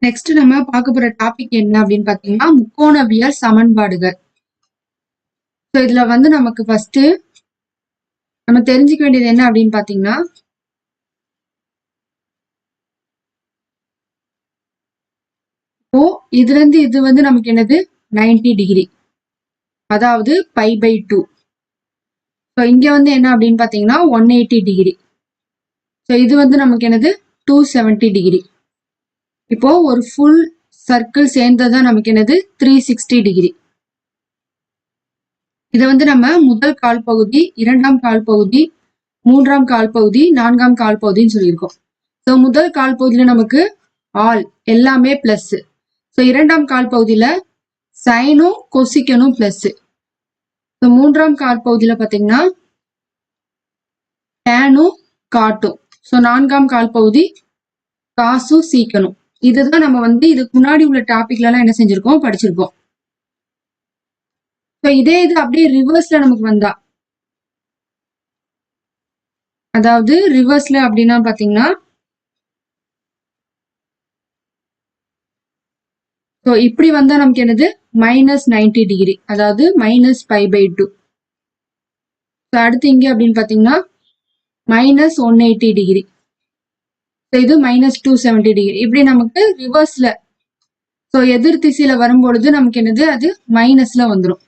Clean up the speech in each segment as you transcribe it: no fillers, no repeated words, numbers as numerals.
Next நம்ம பார்க்க போற டாபிக் என்ன அப்படின்னு பாத்தீங்கன்னா முக்கோணவியல் சமன்பாடுகள். ஸோ இதுல வந்து நமக்கு ஃபர்ஸ்ட் நம்ம தெரிஞ்சுக்க வேண்டியது என்ன அப்படின்னு பாத்தீங்கன்னா இப்போ இதுல இருந்து இது வந்து நமக்கு என்னது 90 டிகிரி, அதாவது π/2. ஸோ இங்க வந்து என்ன அப்படின்னு பாத்தீங்கன்னா 180 டிகிரி. ஸோ இது வந்து நமக்கு என்னது 270 டிகிரி. இப்போ ஒரு ஃபுல் சர்க்கிள் சேர்ந்ததான் நமக்கு என்னது 360 டிகிரி. இதை வந்து நம்ம முதல் கால் பகுதி, இரண்டாம் கால் பகுதி, மூன்றாம் கால் பகுதி, நான்காம் கால் பகுதின்னு சொல்லியிருக்கோம். ஸோ முதல் கால் பகுதியில நமக்கு ஆல் எல்லாமே பிளஸ். ஸோ இரண்டாம் கால் பகுதியில சைனும் கொசிக்கனும் பிளஸ். ஸோ மூன்றாம் கால் பகுதியில பாத்தீங்கன்னா டேனும் காட்டும். ஸோ நான்காம் கால் பகுதி காசும் சீக்கணும். இதுதான் நம்ம வந்து இதுக்கு முன்னாடி உள்ள டாபிக்ல எல்லாம் என்ன செஞ்சிருக்கோம், படிச்சிருக்கோம். ஸோ இதே இது அப்படியே ரிவர்ஸ்ல நமக்கு வந்தா, அதாவது ரிவர்ஸ்ல அப்படின்னா பாத்தீங்கன்னா ஸோ இப்படி வந்தா நமக்கு என்னது -90 டிகிரி, அதாவது -π/2. ஸோ அடுத்து இங்க அப்படின்னு பாத்தீங்கன்னா -180 டிகிரி. ஸோ இது -270 டிகிரி. இப்படி நமக்கு ரிவர்ஸ்ல, ஸோ எதிர் திசையில வரும்பொழுது நமக்கு என்னது அது மைனஸ்ல வந்துடும்.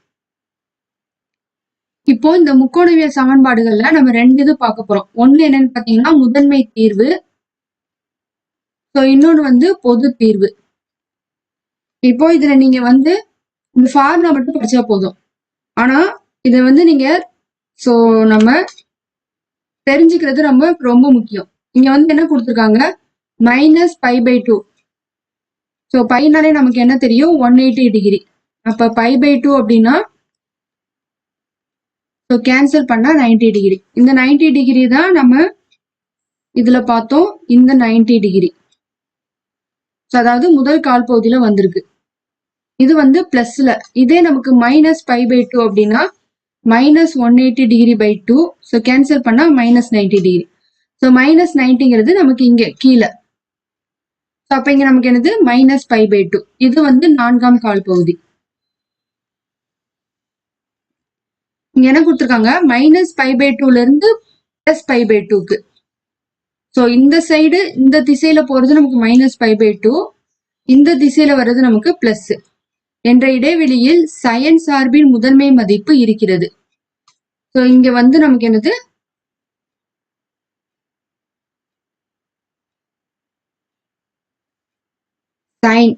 இப்போ இந்த முக்கோணவியல் சமன்பாடுகள்ல நம்ம ரெண்டு இது பார்க்க போறோம். ஒண்ணு என்னன்னு பாத்தீங்கன்னா முதன்மை தீர்வு, ஸோ இன்னொன்னு வந்து பொது தீர்வு. இப்போ இதுல நீங்க வந்து இந்த ஃபார்முலா மட்டும் படிச்சா போதும். ஆனா இதை வந்து நீங்க ஸோ நம்ம தெரிஞ்சுக்கிறது ரொம்ப ரொம்ப முக்கியம். இங்க வந்து என்ன கொடுத்துருக்காங்க, -π/2. ஸோ பைனாலே நமக்கு என்ன தெரியும், 180 டிகிரி. அப்ப π/2 அப்படின்னா ஸோ கேன்சல் பண்ணா 90 டிகிரி. இந்த 90 டிகிரி தான் நம்ம இதுல பார்த்தோம், இந்த 90 டிகிரி. ஸோ அதாவது முதல் கால் பகுதியில வந்திருக்கு. இது வந்து பிளஸ்ல. இதே நமக்கு -π/2 அப்படின்னா -180 டிகிரி பை 2. ஸோ கேன்சல் பண்ணா -90 டிகிரி. ஸோ -90ங்கிறது நமக்கு இங்க கீழே. ஸோ அப்ப இங்க நமக்கு என்னது -π/2. இது வந்து நான்காம் கால் பகுதி. இங்க என்ன கொடுத்துருக்காங்க, -π/2ல இருந்து +π/2க்கு. ஸோ இந்த சைடு இந்த திசையில போறது நமக்கு -π/2, இந்த திசையில வர்றது நமக்கு பிளஸ் என்ற இடைவெளியில் சயன் சார்பின் முதன்மை மதிப்பு இருக்கிறது. ஸோ இங்க வந்து நமக்கு என்னது சைன்,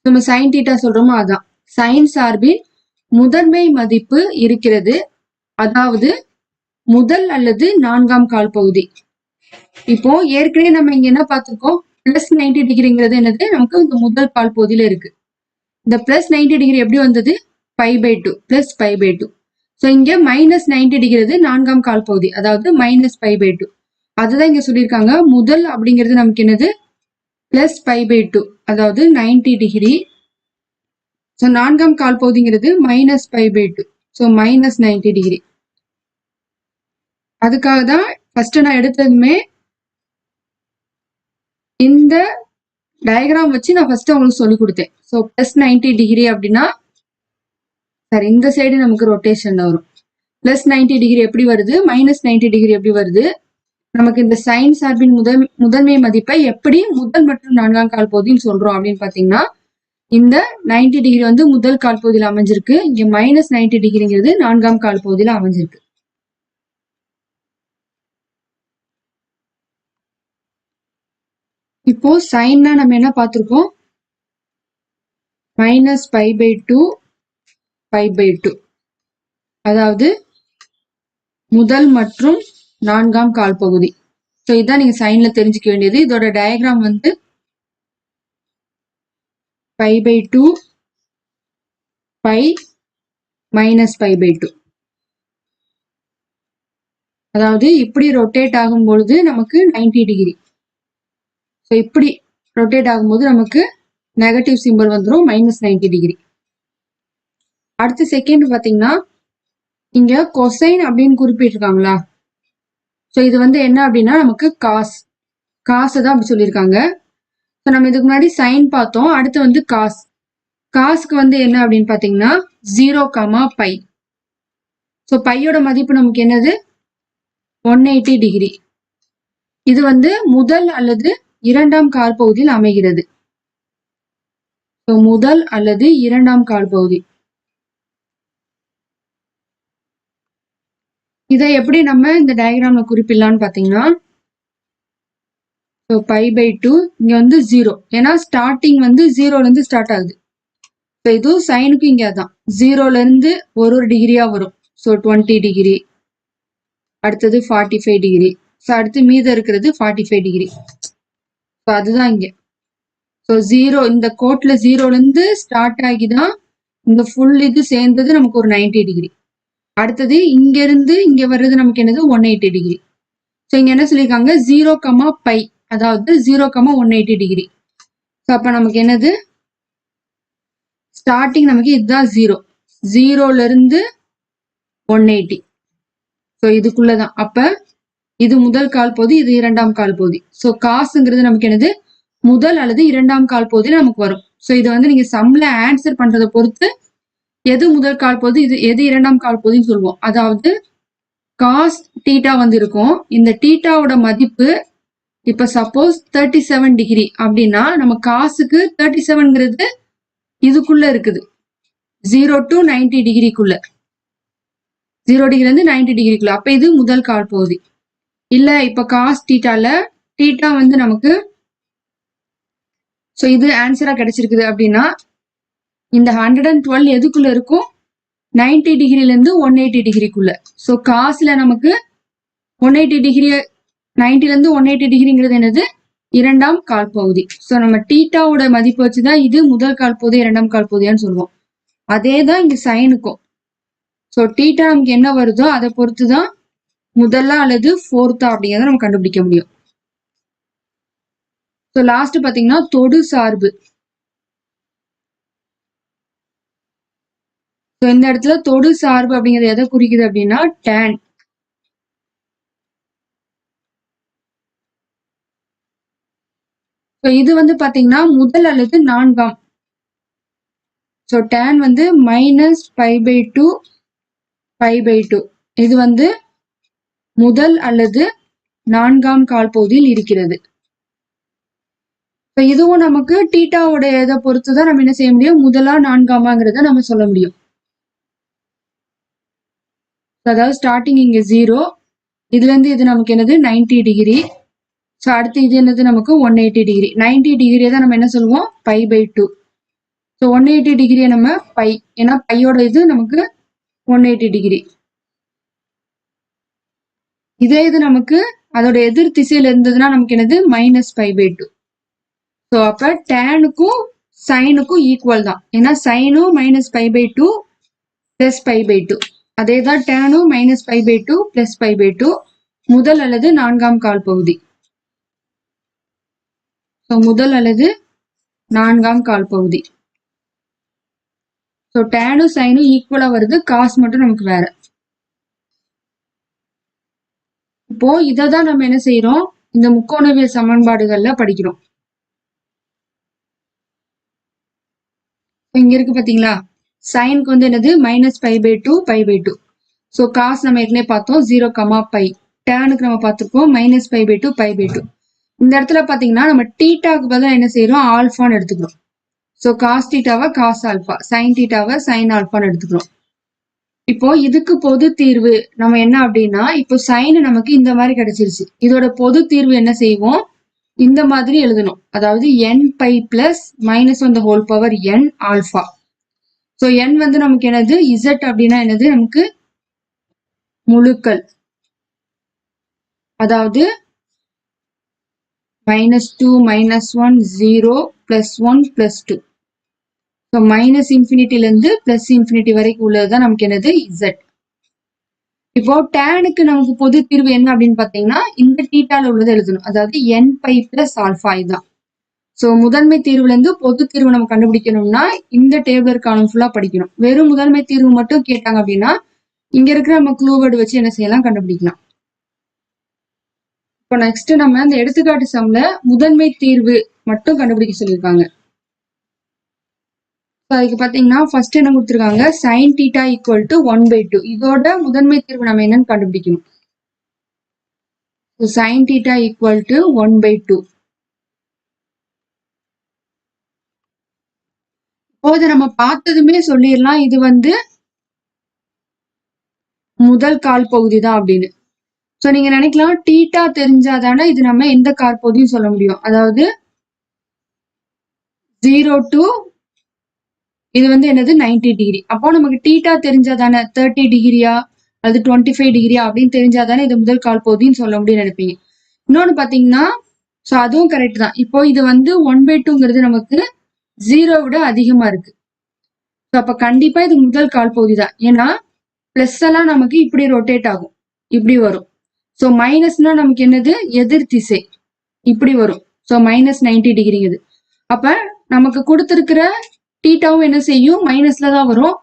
நம்ம சைன் தீட்டா சொல்றோமோ அதான் சைன் சார்பின் முதன்மை மதிப்பு இருக்கிறது, அதாவது முதல் அல்லது நான்காம் கால் பகுதி. இப்போ ஏற்கனவே நம்ம இங்க என்ன பார்த்திருக்கோம், +90 டிகிரிங்கிறது என்னது நமக்கு இந்த முதல் கால் பகுதியில இருக்கு. இந்த +90 டிகிரி எப்படி வந்தது, π/2 +π/2. ஸோ இங்க -90 டிகிரி நான்காம் கால் பகுதி, அதாவது -π/2. அதுதான் இங்க சொல்லியிருக்காங்க. முதல் அப்படிங்கிறது நமக்கு என்னது +π/2, அதாவது 90 டிகிரி. ஸோ நான்காம் கால் பகுதிங்கிறது -π/2, ஸோ -90 டிகிரி. அதுக்காக தான் ஃபர்ஸ்ட் நான் எடுத்ததுமே இந்த டயக்ராம் வச்சு நான் ஃபர்ஸ்ட் உங்களுக்கு சொல்லி கொடுத்தேன். ஸோ +90 டிகிரி அப்படின்னா சரி, இந்த சைடு நமக்கு ரொட்டேஷன் வரும். +90 டிகிரி எப்படி வருது, -90 டிகிரி எப்படி வருது, நமக்கு இந்த சைன் சார்பின் முதன்மை மதிப்பை எப்படி முதல் மற்றும் நான்காம் கால் பகுதின்னு சொல்றோம் அப்படின்னு பாத்தீங்கன்னா இந்த 90 டிகிரி வந்து முதல் கால் பகுதியில் அமைஞ்சிருக்கு, இங்க -90 டிகிரிங்கிறது நான்காம் கால் பகுதியில் அமைஞ்சிருக்கு. இப்போ சைன்னா நம்ம என்ன பார்த்திருக்கோம், -π/2 π/2, அதாவது முதல் மற்றும் நான்காம் கால் பகுதி. ஸோ இதான் நீங்க சைன்ல தெரிஞ்சுக்க வேண்டியது. இதோட டயக்ராம் வந்து π/2 π -π/2, அதாவது இப்படி ரொட்டேட் ஆகும் பொழுது நமக்கு 90 டிகிரி. ஸோ இப்படி ரொட்டேட் ஆகும்போது நமக்கு நெகட்டிவ் சிம்பிள் வந்துடும், -90 டிகிரி. அடுத்த செகண்ட் பாத்தீங்கன்னா இங்க கொசைன் அப்படின்னு குறிப்பிட்டிருக்காங்களா. ஸோ இது வந்து என்ன அப்படின்னா நமக்கு காசு தான் அப்படி சொல்லியிருக்காங்க. ஸோ நம்ம இதுக்கு முன்னாடி சைன் பார்த்தோம். அடுத்து வந்து காஸ். காஸ்க்கு வந்து என்ன அப்படின்னு பார்த்தீங்கன்னா 0, பை. ஸோ பையோட மதிப்பு நமக்கு என்னது 180 டிகிரி. இது வந்து முதல் அல்லது இரண்டாம் கால்பகுதியில் அமைகிறது. ஸோ முதல் அல்லது இரண்டாம் கால்பகுதி. இதை எப்படி நம்ம இந்த டயக்ராம்ல குறிப்பிடலாம்னு பாத்தீங்கன்னா, ஸோ π/2 இங்க வந்து 0. ஏன்னா ஸ்டார்டிங் வந்து 0ல இருந்து ஸ்டார்ட் ஆகுது. ஸோ இதுவும் சைனுக்கு இங்க அதான் 0ல இருந்து ஒரு டிகிரியா வரும். ஸோ 20 டிகிரி, அடுத்தது 45 டிகிரி. ஸோ அடுத்து மீதம் இருக்கிறது 45 டிகிரி. ஸோ அதுதான் இங்க. ஸோ 0 இந்த கோட்ல 0ல இருந்து ஸ்டார்ட் ஆகிதான் இந்த ஃபுல் இது சேர்ந்தது நமக்கு ஒரு 90 டிகிரி. அடுத்தது இங்க இருந்து இங்க வர்றது நமக்கு என்னது 180 டிகிரி. ஸோ இங்க என்ன சொல்லியிருக்காங்க 0, பை, அதாவது 0, 180 டிகிரி. ஸோ அப்ப நமக்கு என்னது ஸ்டார்டிங் நமக்கு இதுதான் 0ல இருந்து 180. ஸோ இதுக்குள்ளதான். அப்ப இது முதல் கால் பகுதி, இது இரண்டாம் கால் பகுதி. ஸோ காசுங்கிறது நமக்கு என்னது முதல் அல்லது இரண்டாம் கால் பகுதியில் நமக்கு வரும். ஸோ இதை வந்து நீங்க சம்ல ஆன்சர் பண்றதை பொறுத்து எது முதல் கால் பகுதி, இது எது இரண்டாம் கால் பகுதின்னு சொல்லுவோம். அதாவது காஸ் தீட்டா வந்து இருக்கும். இந்த தீட்டாவோட மதிப்பு இப்ப சப்போஸ் 37 டிகிரி அப்படின்னா நம்ம காசுக்கு 37ங்கிறது இதுக்குள்ள இருக்குது. 0 to 90 டிகிரிக்குள்ள, 0 டிகிரி இருந்து 90 டிகிரிக்குள்ள. அப்ப இது முதல் கால் பகுதி. இல்ல இப்ப காஸ் தீட்டால தீட்டா வந்து நமக்கு ஸோ இது ஆன்சரா கிடைச்சிருக்குது அப்படின்னா இந்த 112 எதுக்குள்ள இருக்கும் 90 டிகிரில இருந்து 180 டிகிரிக்குள்ள. ஸோ காசுல நமக்கு 180 டிகிரி, 90ல இருந்து 180 டிகிரிங்கிறது என்னது இரண்டாம் கால் பகுதி. ஸோ நம்ம தீட்டாவோட மதிப்பு வச்சுதான் இது முதல் கால் பகுதி இரண்டாம் கால் பகுதியான்னு சொல்லுவோம். அதே தான் இங்க சைனுக்கும். ஸோ தீட்டா நமக்கு என்ன வருதோ அதை பொறுத்துதான் முதலா அல்லது ஃபோர்த்தா அப்படிங்கிறத நம்ம கண்டுபிடிக்க முடியும். ஸோ லாஸ்ட் பாத்தீங்கன்னா தொடு சார்பு. ஸோ இந்த இடத்துல தொடு சார்பு அப்படிங்கிறது எதை குறிக்குது அப்படின்னா tan. ஸோ இது வந்து பாத்தீங்கன்னா முதல் அல்லது நான்காம். ஸோ tan வந்து -π/2 π/2. இது வந்து முதல் அல்லது நான்காம் கால் பகுதியில் இருக்கிறது. இதுவும் நமக்கு தீட்டாவோட இதை பொறுத்துதான் நம்ம என்ன செய்ய முடியும், முதலா நான்காமாங்கிறத நம்ம சொல்ல முடியும். அதாவது ஸ்டார்டிங் இங்க 0, இதுல இருந்து இது நமக்கு என்னது 90 டிகிரி. ஸோ அடுத்து இது என்னது நமக்கு 180 டிகிரி. 90 டிகிரியை தான் நம்ம என்ன சொல்லுவோம் π/2. ஸோ 180 டிகிரியை நம்ம பை, ஏன்னா பையோட இது நமக்கு 180 டிகிரி. இதே இது நமக்கு அதோட எதிர் திசையில இருந்ததுன்னா நமக்கு என்னது -π/2. ஸோ அப்ப டேனுக்கும் சைனுக்கும் ஈக்குவல் தான். ஏன்னா சைனும் -π/2 பிளஸ் π/2. அதே தான் டேனும் -π/2 பிளஸ் π/2 முதல் அல்லது நான்காம் கால் பகுதி. ஸோ முதல் அல்லது நான்காம் கால் பகுதி. ஸோ டேனும் சைனும் ஈக்குவலா வருது, காசு மட்டும் நமக்கு வேற. இப்போ இதை தான் நம்ம என்ன செய்யறோம், இந்த முக்கோணவியல் சமன்பாடுகள்ல படிக்கிறோம். இங்க இருக்கு பாத்தீங்களா, சைனுக்கு வந்து என்னது -π/2 π/2. ஸோ காஸ் நம்ம ஏற்கனவே பார்த்தோம் 0, பை. டேனுக்கு நம்ம பார்த்துருக்கோம் -π/2 π/2. இந்த இடத்துல பாத்தீங்கன்னா நம்ம தீட்டாக்கு பதிலாக என்ன செய்யறோம், ஆல்பான்னு எடுத்துக்கிறோம். ஸோ காஸ் தீட்டாவை காஸ் ஆல்பா, சைன் தீட்டாவை சைன் ஆல்பான்னு எடுத்துக்கிறோம். இப்போ இதுக்கு பொது தீர்வு நம்ம என்ன அப்படின்னா, இப்போ சைன் நமக்கு இந்த மாதிரி கிடைச்சிருச்சு. இதோட பொது தீர்வு என்ன செய்வோம், இந்த மாதிரி எழுதணும். அதாவது nπ plus -1/n alpha. So n வந்து நமக்கு என்னது z அப்படின்னா என்னது நமக்கு முழுக்கள். அதாவது -2 -1 0 +1 +2. ஸோ -∞ இருந்து +∞ வரைக்கும் உள்ளதுதான் நமக்கு என்னது z. இப்போ டேனுக்கு நமக்கு பொது தீர்வு என்ன அப்படின்னு பாத்தீங்கன்னா இந்த தீட்டால உள்ளது எழுதணும். அதாவது nπ பிளஸ் ஆல்பா இதுதான். ஸோ முதன்மை தீர்வுல இருந்து பொது தீர்வு நம்ம கண்டுபிடிக்கணும்னா இந்த டேபிளர் காலம் ஃபுல்லா படிக்கணும். வெறும் முதன்மை தீர்வு மட்டும் கேட்டாங்க அப்படின்னா இங்க இருக்கிற நம்ம க்ளூவேர்டு வச்சு என்ன செய்யலாம், கண்டுபிடிக்கலாம். இப்போ நெக்ஸ்ட் நம்ம இந்த எடுத்துக்காட்டு சம்ல முதன்மை தீர்வு மட்டும் கண்டுபிடிக்க சொல்லியிருக்காங்க. அதுக்கு பாத்தீங்கன்னா ஃபர்ஸ்ட் என்ன கொடுத்துருக்காங்க, சைன் தீட்டா ஈக்குவல் டு 1/2. இதோட முதன்மை தீர்வு நம்ம என்னன்னு கண்டுபிடிக்கணும். Sign theta equal to 1/2. இப்போ இதை நம்ம பார்த்ததுமே சொல்லிடலாம், இது வந்து முதல் கால் பகுதி தான் அப்படின்னு. ஸோ நீங்க நினைக்கலாம் தீட்டா தெரிஞ்சாதானே இது நம்ம எந்த கால் பகுதியும் சொல்ல முடியும். அதாவது 0 to இது வந்து என்னது 90 டிகிரி. அப்போ நமக்கு தீட்டா தெரிஞ்சாதானே 30 டிகிரியா அது 25 டிகிரியா அப்படின்னு தெரிஞ்சாதானே இது முதல் கால் பகுதின்னு சொல்ல முடியும்னு நினைப்பீங்க. இன்னொன்னு பாத்தீங்கன்னா ஸோ அதுவும் கரெக்ட் தான். இப்போ இது வந்து 1/2ங்கிறது நமக்கு 0 விட அதிகமா இருக்கு. ஸோ அப்ப கண்டிப்பா இது முதல் கால் பகுதி தான். ஏன்னா பிளஸ் எல்லாம் நமக்கு இப்படி ரொட்டேட் ஆகும், இப்படி வரும். ஸோ மைனஸ்னா நமக்கு என்னது, எதிர் திசை, இப்படி வரும். ஸோ -90 டிகிரிங்குது. அப்ப நமக்கு கொடுத்துருக்கிற தீட்டாவும் என்ன செய்யும், மைனஸ்ல தான் வரும்.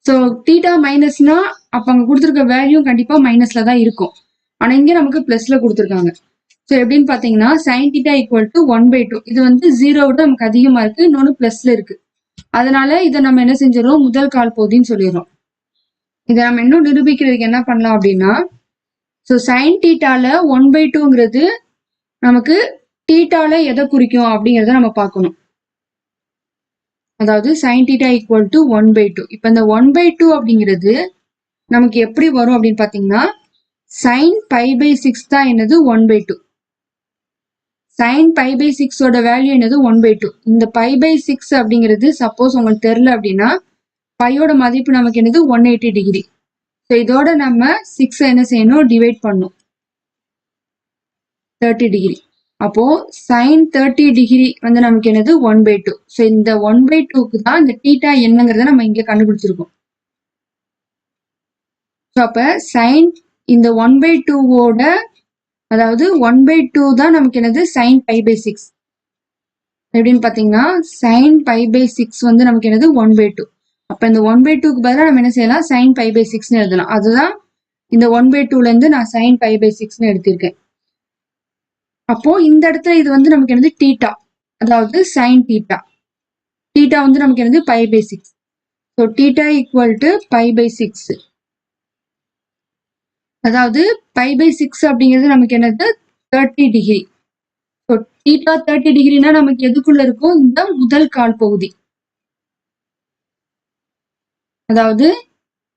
ஸோ தீட்டா மைனஸ்னா அப்ப அங்க கொடுத்துருக்க வேல்யூ கண்டிப்பா மைனஸ்ல தான் இருக்கும். ஆனா இங்க நமக்கு பிளஸ்ல கொடுத்துருக்காங்க. ஸோ எப்படின்னு பாத்தீங்கன்னா சைன் தீட்டா ஈக்குவல் டு 1/2. இது வந்து 0 விட நமக்கு அதிகமா இருக்கு, இன்னொன்னு பிளஸ்ல இருக்கு. அதனால இதை நம்ம என்ன செஞ்சிடறோம், முதல் கால் பகுதின்னு சொல்லிடுறோம். இதை நம்ம இன்னும் நிரூபிக்கிறதுக்கு என்ன பண்ணலாம் அப்படின்னா, ஸோ சைன் தீட்டால 1/2ங்கிறது நமக்கு தீட்டால எதை குறிக்கும் அப்படிங்கிறத நம்ம பார்க்கணும். அதாவது சைன் தீட்டா ஈக்குவல் டு 1/2. இப்போ இந்த 1/2 அப்படிங்கிறது நமக்கு எப்படி வரும் அப்படின்னு பாத்தீங்கன்னா, சைன் π/6 தான் என்னது 1/2. சைன் π/6 ஓட வேல்யூ என்னது 1/2. இந்த π/6 அப்படிங்கிறது சப்போஸ் உங்களுக்கு தெரியல அப்படின்னா பையோட மதிப்பு நமக்கு என்னது 180 டிகிரி. ஸோ இதோட நம்ம 6 என்ன செய்யணும், டிவைட் பண்ணும் 30 டிகிரி. அப்போ சைன் 30 டிகிரி வந்து நமக்கு என்னது 1/2. ஸோ இந்த 1/2க்கு தான் இந்த தீட்டா என்னங்கிறத நம்ம இங்க கண்டுபிடிச்சிருக்கோம். ஸோ அப்ப சைன் இந்த 1/2ஓட அதாவது 1/2 தான் நமக்கு என்னது சைன் π/6. எப்படின்னு பாத்தீங்கன்னா சைன் π/6 வந்து நமக்கு என்னது 1/2. அப்ப இந்த 1/2க்கு பதிலாக நம்ம என்ன செய்யலாம், சைன் π/6ன்னு எழுதலாம். அதுதான் இந்த 1/2ல இருந்து நான் சைன் π/6ன்னு எடுத்திருக்கேன். அப்போ இந்த இடத்துல இது வந்து நமக்கு என்னது தீட்டா, அதாவது சைன் தீட்டா. தீட்டா வந்து நமக்கு என்னது π/6. So theta equal to π/6. அதாவது π/6 அப்படிங்கிறது நமக்கு என்னது 30 டிகிரி. ஸோ தீட்டா 30 டிகிரினா நமக்கு எதுக்குள்ள இருக்கும், இந்த முதல் கால் பகுதி. அதாவது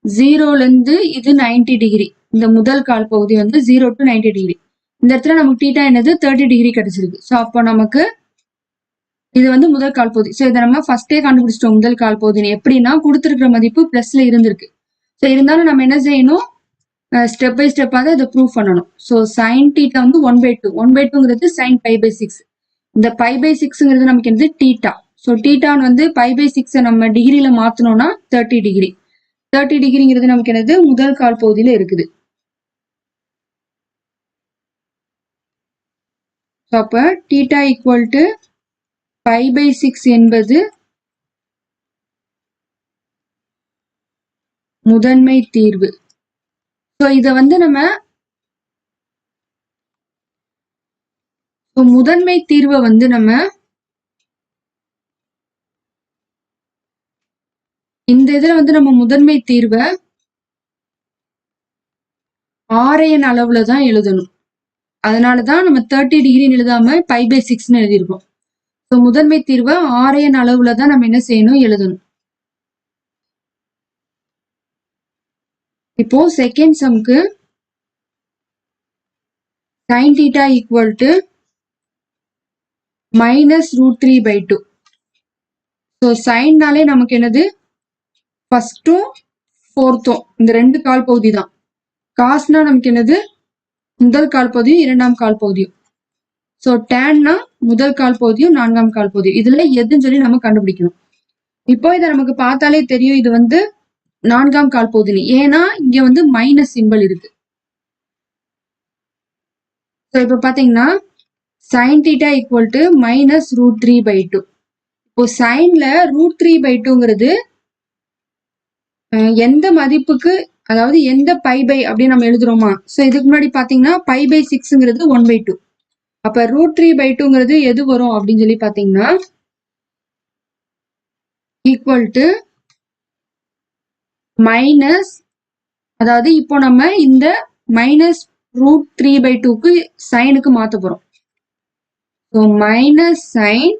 0ல இருந்து இது 90 டிகிரி. இந்த முதல் கால் பகுதி வந்து 0 to 90 டிகிரி. இந்த இடத்துல நமக்கு தீட்டா என்னது 30 டிகிரி கிடைச்சிருக்கு. ஸோ அப்போ நமக்கு இது வந்து முதல் கால் பகுதி. ஸோ இதை நம்ம ஃபர்ஸ்டே கண்டுபிடிச்சிட்டோம் முதல் கால் பகுதின்னு. எப்படின்னா கொடுத்துருக்கிற மதிப்பு பிளஸ்ல இருந்திருக்கு. ஸோ இருந்தாலும் நம்ம என்ன செய்யணும், ஸ்டெப் பை ஸ்டெப்பாக தான் இதை ப்ரூவ் பண்ணணும். ஸோ சைன் தீட்டா வந்து 1/2. 1/2ங்கிறது சைன் π/6. இந்த π/6ங்கிறது நமக்கு என்னது தீட்டா. ஸோ தீட்டான்னு வந்து π/6 நம்ம டிகிரியில மாத்தணும்னா 30 டிகிரி. 30 டிகிரிங்கிறது நமக்கு என்னது முதல் கால் பகுதியில இருக்குது. அப்ப தீட்டா ஈக்குவல் டு π/6 என்பது முதன்மை தீர்வு. ஸோ இதை வந்து நம்ம முதன்மை தீர்வை வந்து நம்ம இந்த இதுல வந்து நம்ம முதன்மை தீர்வை ஆரையன் அளவுல தான் எழுதணும். அதனாலதான் நம்ம 30 டிகிரின்னு எழுதாம π/6ன்னு எழுதியிருக்கோம். ஸோ முதன்மை தீர்வை ஆரையன் அளவுல தான் நம்ம என்ன செய்யணும், எழுதணும். இப்போ செகண்ட் சம்க்கு sin theta equal to -√3/2. So சைன்னாலே நமக்கு என்னது ஃபர்ஸ்டும் ஃபோர்த்தும் இந்த ரெண்டு கால் பகுதி தான். காஸ்னா நமக்கு என்னது முதல் கால் பகுதியும் இரண்டாம் கால் பகுதியும். ஸோ டேன்னா முதல் கால் பகுதியும் நான்காம் கால் பகுதியும். இதுல எதுன்னு சொல்லி நம்ம கண்டுபிடிக்கணும். இப்போ இதை நமக்கு பார்த்தாலே தெரியும் இது வந்து நான்காம் கால் பகுதி. ஏன்னா இங்க வந்து மைனஸ் சிம்பிள் இருக்கு. ஸோ இப்போ பாத்தீங்கன்னா சைன் தீட்டா ஈக்குவல் டு -√3/2. இப்போ சைன்ல √3/2ங்கிறது எந்த மதிப்புக்கு அதாவது எந்த பை பை அப்படின்னு நம்ம எழுதுறோமா. ஸோ இதுக்கு முன்னாடி பாத்தீங்கன்னா பை பை 6ங்கிறது 1/2. அப்ப √3/2ங்கிறது எது வரும் அப்படின்னு சொல்லி பாத்தீங்கன்னா ஈக்குவல் டு மைனஸ், அதாவது இப்போ நம்ம இந்த மைனஸ் √3/2க்கு சைனுக்கு மாத்த போறோம். ஸோ மைனஸ் சைன்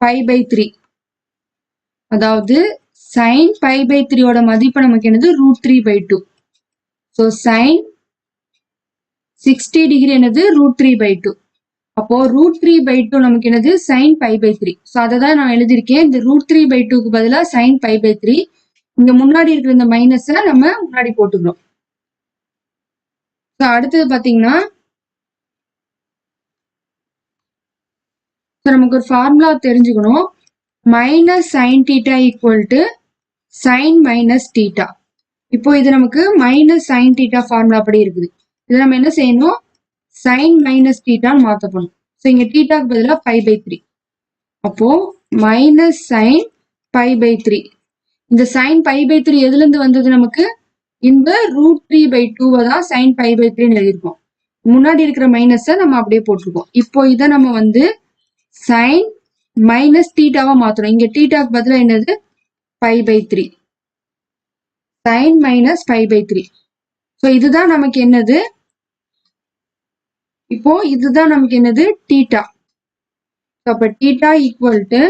π/3, அதாவது சைன் π/3யோட மதிப்பு நமக்கு என்னது √3/2. ஸோ சைன் 60 டிகிரி என்னது √3/2. அப்போ √3/2 நமக்கு என்னது சைன் π/3. ஸோ அதை தான் நான் எழுதியிருக்கேன். இந்த √3/2க்கு பதிலாக சைன் π/3. இங்க முன்னாடி இருக்கிற இந்த மைனஸை நம்ம முன்னாடி போட்டுக்கிறோம். ஸோ அடுத்தது பாத்தீங்கன்னா நமக்கு ஒரு ஃபார்முலா தெரிஞ்சுக்கணும். Minus sine theta equal to sine minus theta. இப்போ இது நமக்கு மைனஸ் சைன் தீட்டா ஃபார்முலா படி இருக்குது. இது நம்ம என்ன செய்யணும், சைன் மைனஸ் தீட்டான்னு மாத்த போகணும். ஸோ இங்க தீட்டாக்கு பதிலாக π/3. அப்போ மைனஸ் சைன் π/3. இந்த சைன் π/3 எதுல இருந்து வந்தது நமக்கு, இந்த √3/2 தான் சைன் π/3 எழுதியிருக்கோம். முன்னாடி இருக்கிற மைனஸை நம்ம அப்படியே போட்டிருக்கோம். இப்போ இதை நம்ம வந்து சைன் மைனஸ் தீட்டாவா மாத்தணும். இங்க தீட்டாக்கு பதிலாக என்னது π/3, சைன் மைனஸ் π/3. ஸோ இதுதான் நமக்கு என்னது, இப்போ இதுதான் நமக்கு என்னது தீட்டா. அப்ப தீட்டா ஈக்குவல் டு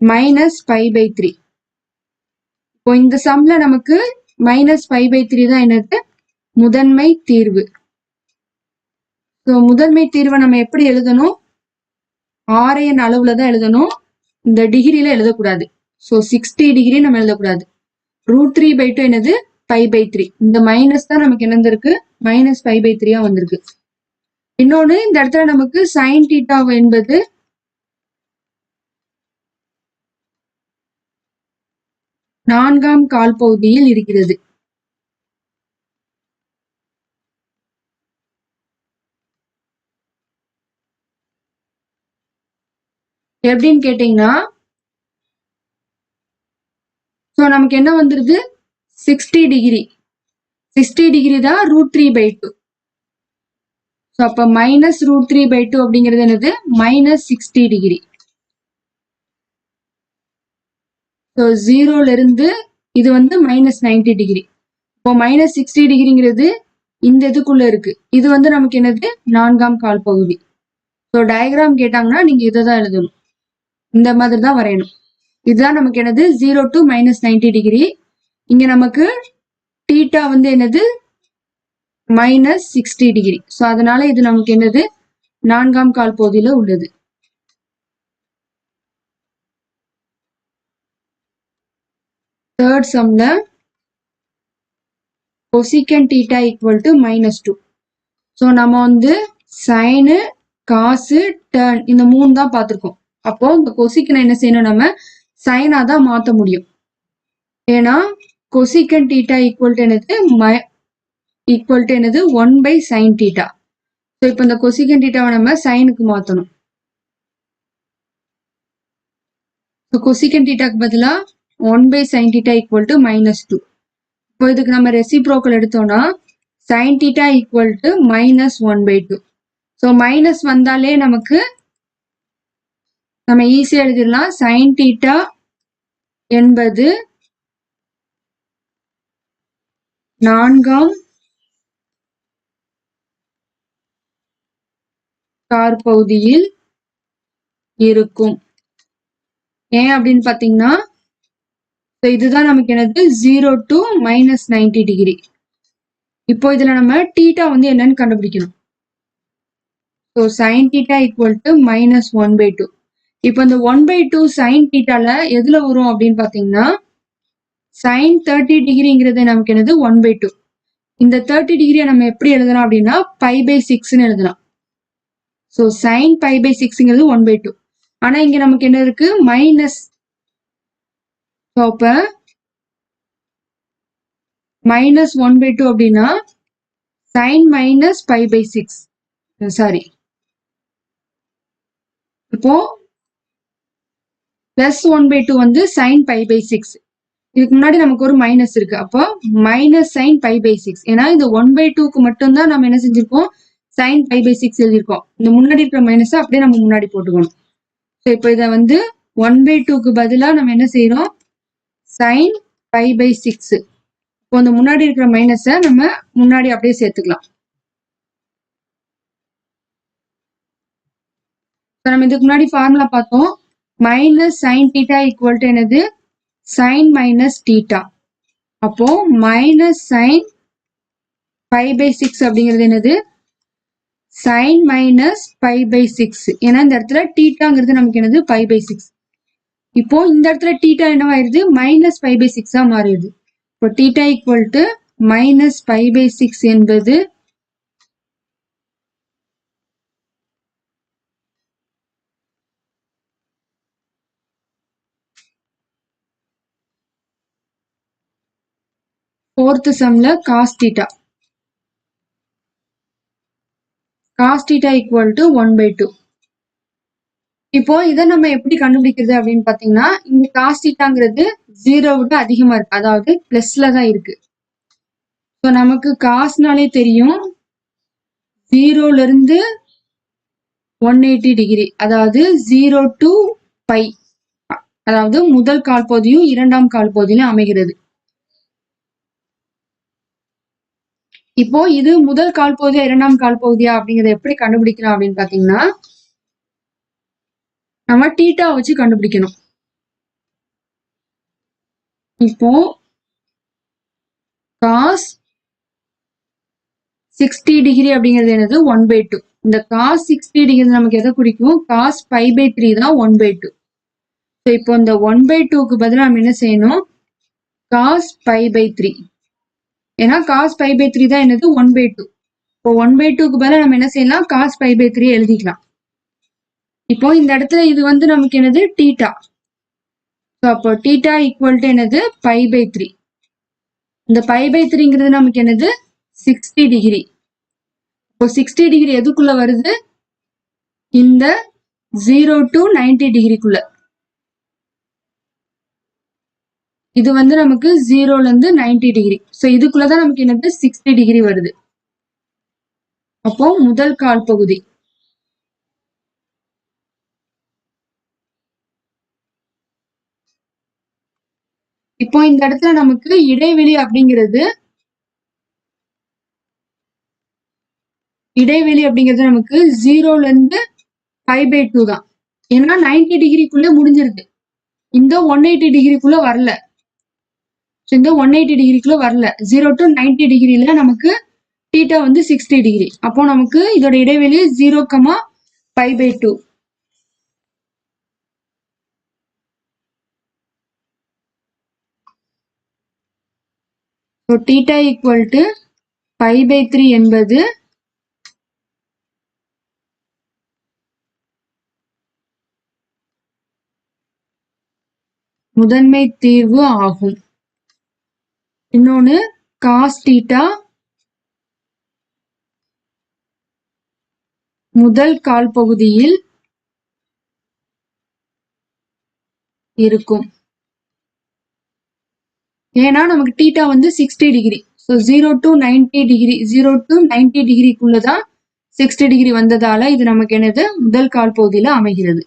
மைனஸ் π/3. இப்போ இந்த சம்ல நமக்கு மைனஸ் π/3 தான் என்னது முதன்மை தீர்வு. ஸோ முதன்மை தீர்வை நம்ம எப்படி எழுதணும், ஆரையன் அளவுல தான் எழுதணும், இந்த டிகிரியில எழுதக்கூடாது. ஸோ 60 டிகிரி நம்ம எழுதக்கூடாது. √3/2 என்னது π/3. இந்த மைனஸ் தான் நமக்கு என்ன வந்திருக்கு, மைனஸ் π/3 வந்திருக்கு. இன்னொன்னு இந்த இடத்துல நமக்கு சைன் தீட்டா என்பது நான்காம் கால் பகுதியில் இருக்கிறது. எப்படின்னு கேட்டீங்கன்னா, ஸோ நமக்கு என்ன வந்துருது 60 டிகிரி. 60 டிகிரி தான் √3/2. ஸோ அப்ப மைனஸ் √3/2 அப்படிங்கிறது என்னது மைனஸ் 60 டிகிரி. ஸோ 0ல இருந்து இது வந்து மைனஸ் 90 டிகிரி. இப்போ மைனஸ் 60 டிகிரிங்கிறது இந்த இதுக்குள்ள இருக்கு. இது வந்து நமக்கு என்னது நான்காம் கால் பகுதி. ஸோ டயக்ராம் கேட்டாங்கன்னா நீங்க இதை தான் எழுதணும், இந்த மாதிரி தான் வரையணும். இதுதான் நமக்கு என்னது 0 டு மைனஸ் 90 டிகிரி. இங்க நமக்கு தீட்டா வந்து என்னது மைனஸ் 60 டிகிரி. ஸோ அதனால இது நமக்கு என்னது நான்காம் கால் பகுதியில உள்ளது. தேர்ட் சம்ல cosecant theta equal to -2. So நம்ம வந்து சைனு காசு டர்ன் இந்த 3 தான் பார்த்துருக்கோம். அப்போ இந்த கொசிக்கனை என்ன செய்யணும், நம்ம சைனா தான் மாற்ற முடியும். ஏன்னா கொசிகன் தீட்டா ஈக்குவல் டு என்னது 1/sin தீட்டா. ஸோ இப்போ இந்த கொசிகன் தீட்டாவை நம்ம சைனுக்கு மாற்றணும். ஸோ கொசிகன் தீட்டாக்கு பதிலாக 1/sin தீட்டா ஈக்குவல் டு -2. இப்போ இதுக்கு நம்ம ரெசிப்ரோக்கல் எடுத்தோம்னா sin theta equal to -1/2. So minus வந்தாலே நமக்கு நம்ம ஈஸியா எழுதிடலாம். sin தீட்டா என்பது நான்காம் காற்பகுதியில் இருக்கும். ஏன் அப்படின்னு பாத்தீங்கன்னா, இதுதான் நமக்கு என்னது 0 டு மைனஸ் 90 டிகிரி. இப்போ இதுல நம்ம தீட்டா வந்து என்னன்னு கண்டுபிடிக்கணும். So sin theta equal to -1/2. இப்போ இந்த 1/2 sin தீட்டால எதுல வரும் அப்படின்னு பாத்தீங்கன்னா, sin 30 டிகிரிங்கிறது நமக்கு என்னது 1/2. இந்த 30 டிகிரியை நம்ம எப்படி எழுதலாம் அப்படின்னா π/6ன்னு எழுதலாம். So sin π/6ங்கிறது 1/2. ஆனா இங்க நமக்கு என்ன இருக்கு மைனஸ். அப்ப -1/2 அப்படின்னா sin -π/6. சாரி, இப்போ +1/2 வந்து sin π/6. இதுக்கு முன்னாடி நமக்கு ஒரு மைனஸ் இருக்கு. அப்போ மைனஸ் சைன் பை பை 6. ஏன்னா இந்த 1/2க்கு மட்டும்தான் நம்ம என்ன செஞ்சிருக்கோம், சைன் பை பை 6 எழுதியிருக்கோம். இந்த முன்னாடி இருக்கிற மைனஸை அப்படியே நம்ம முன்னாடி போட்டுக்கணும். ஸோ இப்போ இதை வந்து 1/2க்கு பதிலாக நம்ம என்ன செய்யறோம், சைன் பை பை 6. இப்போ இந்த முன்னாடி இருக்கிற மைனஸை நம்ம முன்னாடி அப்படியே சேர்த்துக்கலாம். நம்ம இதுக்கு முன்னாடி ஃபார்முலா பார்த்தோம். Minus sine theta equal to என்னது, சைன் மைனஸ் தீட்டா. அப்போ மைனஸ் சைன் பை பை 6 அப்படிங்கிறது என்னது, சைன் மைனஸ் பை பை 6. ஏன்னா இந்த இடத்துல தீட்டாங்கிறது நமக்கு என்னது, பை பை 6. இப்போ இந்த இடத்துல தீட்டா என்னவாயிருது, மைனஸ் பை பை 6 மாறிடுது. இப்போ theta equal to minus pi pi 6 என்பது fourth sumல cos theta. Cos theta equal to 1/2. இப்போ இதை நம்ம எப்படி கண்டுபிடிக்கிறது அப்படின்னு பாத்தீங்கன்னா, இந்த cos thetaங்கிறது 0 விட அதிகமா இருக்கு, அதாவது பிளஸ்ல தான் இருக்கு. ஸோ நமக்கு காஸ்னாலே தெரியும் 0ல இருந்து 180 டிகிரி, அதாவது 0 to பை, அதாவது முதல் கால் பகுதியும் இரண்டாம் கால் பகுதியிலும் அமைகிறது. இப்போ இது முதல் கால் பகுதியா இரண்டாம் கால் பகுதியா அப்படிங்கறத எப்படி கண்டுபிடிக்கலாம் அப்படின்னு பாத்தீங்கன்னா, நம்ம தீட்டா வச்சு கண்டுபிடிக்கணும். இப்போ காஸ் 60 டிகிரி அப்படிங்கிறது என்னது, 1/2. இந்த காஸ் 60 டிகிரி நமக்கு எதை குறிக்கும், காஸ் பை பை 3 தான் 1/2. ஸோ இப்போ இந்த 1/2க்கு பதிலாக நம்ம என்ன செய்யணும், காஸ் பை பை 3. ஏன்னா காஸ் பை பை 3 தான் என்னது, 1/2. இப்போ 1/2க்கு பதிலாக நம்ம என்ன செய்யலாம், காஸ் பை பை 3 எழுதிக்கலாம். இப்போ இந்த இடத்துல இது வந்து நமக்கு என்னது, தீட்டா. ஸோ அப்போ தீட்டா ஈக்குவல் டு என்னது, பை பை 3. இந்த பை பை 3ங்கிறது நமக்கு என்னது, 60 டிகிரி. இப்போ 60 டிகிரி எதுக்குள்ள வருது, இந்த 0 to 90 டிகிரிக்குள்ள. இது வந்து நமக்கு 0ல இருந்து 90 டிகிரி. ஸோ இதுக்குள்ளதான் நமக்கு என்னது, 60 டிகிரி வருது. அப்போ முதல் கால் பகுதி. இப்போ இந்த இடத்துல நமக்கு இடைவெளி அப்படிங்கிறது நமக்கு 0ல இருந்து பை பை 2 தான். ஏன்னா 90 டிகிரிக்குள்ள முடிஞ்சிருக்கு, இந்த 180 டிகிரிக்குள்ள வரல. இந்த 180 டிகிரிக்குள்ள வரல. 0 to 90 டிகிரில நமக்கு தீட்டா வந்து 60 டிகிரி. அப்போ நமக்கு இதோட இடைவெளி 0, pi pi 2. So theta equal to pi pi 3 என்பது முதன்மை தீர்வு ஆகும். இன்னொன்னு காஸ் தீட்டா முதல் கால் பகுதியில் இருக்கும். ஏன்னா நமக்கு தீட்டா வந்து 60 degree. So 0 to 90 degree, 0 to 90 டிகிரிக்குள்ளதான் 60 degree வந்ததால இது நமக்கு என்னது, முதல் கால் பகுதியில அமைகிறது.